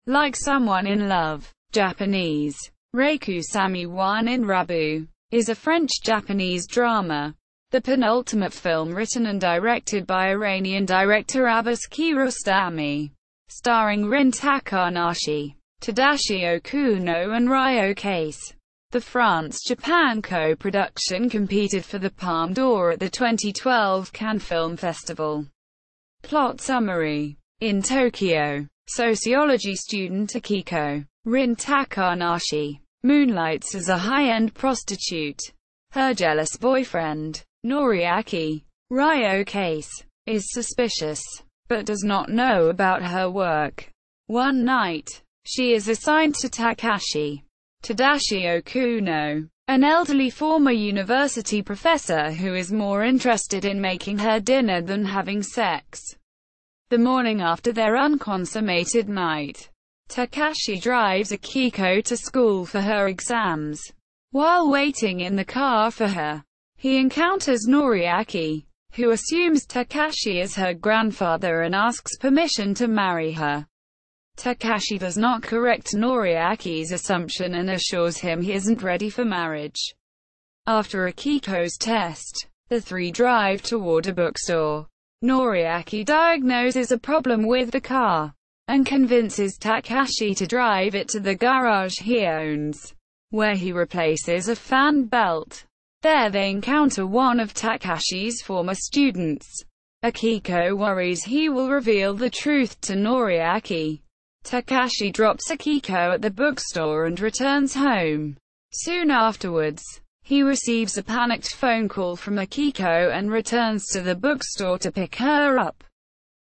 Like Someone in Love. Japanese. Raiku Samuwan In Rabu is a French-Japanese drama. The penultimate film written and directed by Iranian director Abbas Kiarostami. Starring Rin Takanashi, Tadashi Okuno and Raiku Kase. The France-Japan co-production competed for the Palme d'Or at the 2012 Cannes Film Festival. Plot summary. In Tokyo, sociology student Akiko, Rin Takanashi, moonlights as a high-end prostitute. Her jealous boyfriend, Noriaki, Raiku Kase, is suspicious, but does not know about her work. One night, she is assigned to Tadashi Okuno, an elderly former university professor who is more interested in making her dinner than having sex. The morning after their unconsummated night, Tadashi drives Akiko to school for her exams. While waiting in the car for her, he encounters Noriaki, who assumes Tadashi is her grandfather and asks permission to marry her. Tadashi does not correct Noriaki's assumption and assures him he isn't ready for marriage. After Akiko's test, the three drive toward a bookstore. Noriaki diagnoses a problem with the car, and convinces Tadashi to drive it to the garage he owns, where he replaces a fan belt. There they encounter one of Takashi's former students. Akiko worries he will reveal the truth to Noriaki. Tadashi drops Akiko at the bookstore and returns home. Soon afterwards, he receives a panicked phone call from Akiko and returns to the bookstore to pick her up.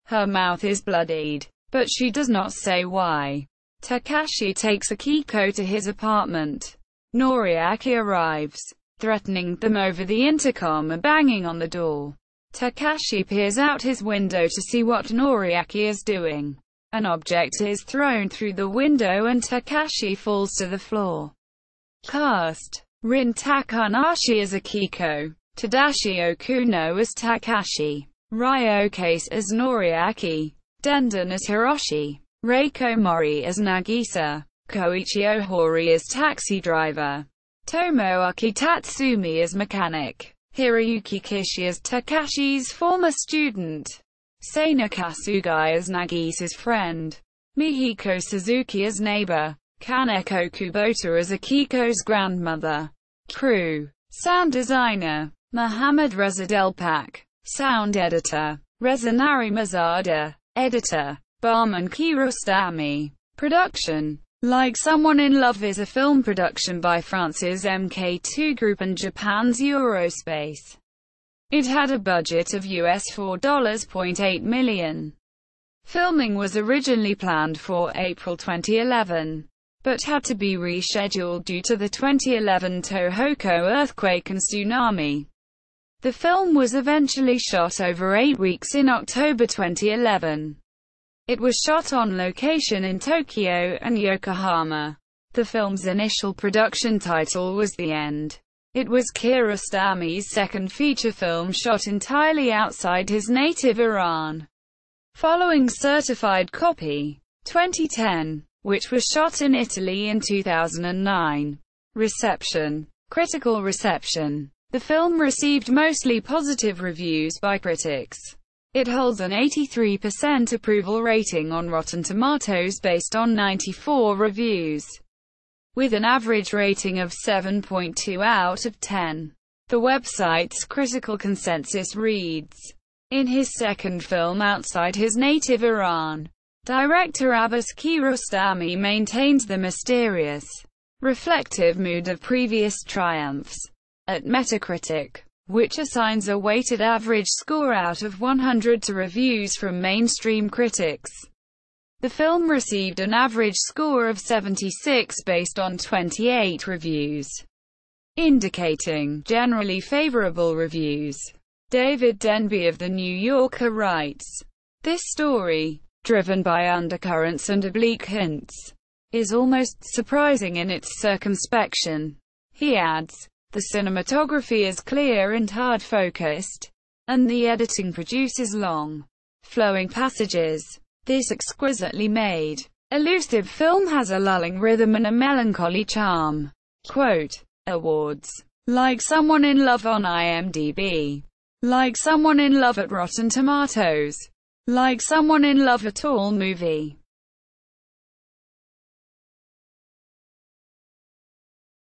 Her mouth is bloodied, but she does not say why. Tadashi takes Akiko to his apartment. Noriaki arrives, threatening them over the intercom and banging on the door. Tadashi peers out his window to see what Noriaki is doing. An object is thrown through the window and Tadashi falls to the floor. Cast: Rin Takanashi as Akiko, Tadashi Okuno as Tadashi, Raiku Kase as Noriaki, Dendon as Hiroshi, Reiko Mori as Nagisa, Koichi Ohori as taxi driver, Tomoaki Tatsumi as mechanic, Hiroyuki Kishi as Takashi's former student, Seina Kasugai as Nagisa's friend, Mihiko Suzuki as neighbor, Kaneko Kubota as Akiko's grandmother. Crew: sound designer, Mohammad Reza Delpak, sound editor, Reza Narimazada, editor, Barman Kiarostami. Production: Like Someone in Love is a film production by France's MK2 Group and Japan's Eurospace. It had a budget of US $4.8 million. Filming was originally planned for April 2011, but had to be rescheduled due to the 2011 Tohoku earthquake and tsunami. The film was eventually shot over 8 weeks in October 2011. It was shot on location in Tokyo and Yokohama. The film's initial production title was The End. It was Kiarostami's second feature film shot entirely outside his native Iran. Following Certified Copy, 2010, which was shot in Italy in 2009. Reception. Critical reception. The film received mostly positive reviews by critics. It holds an 83% approval rating on Rotten Tomatoes based on 94 reviews, with an average rating of 7.2 out of 10. The website's critical consensus reads, in his second film outside his native Iran, director Abbas Kiarostami maintains the mysterious, reflective mood of previous triumphs. At Metacritic, which assigns a weighted average score out of 100 to reviews from mainstream critics, the film received an average score of 76 based on 28 reviews, indicating generally favorable reviews. David Denby of The New Yorker writes, "This story, driven by undercurrents and oblique hints, is almost surprising in its circumspection." He adds, "The cinematography is clear and hard-focused, and the editing produces long, flowing passages. This exquisitely made, elusive film has a lulling rhythm and a melancholy charm. Quote, awards. Like Someone in Love on IMDb. Like Someone in Love at Rotten Tomatoes. Like Someone in Love at All Movie.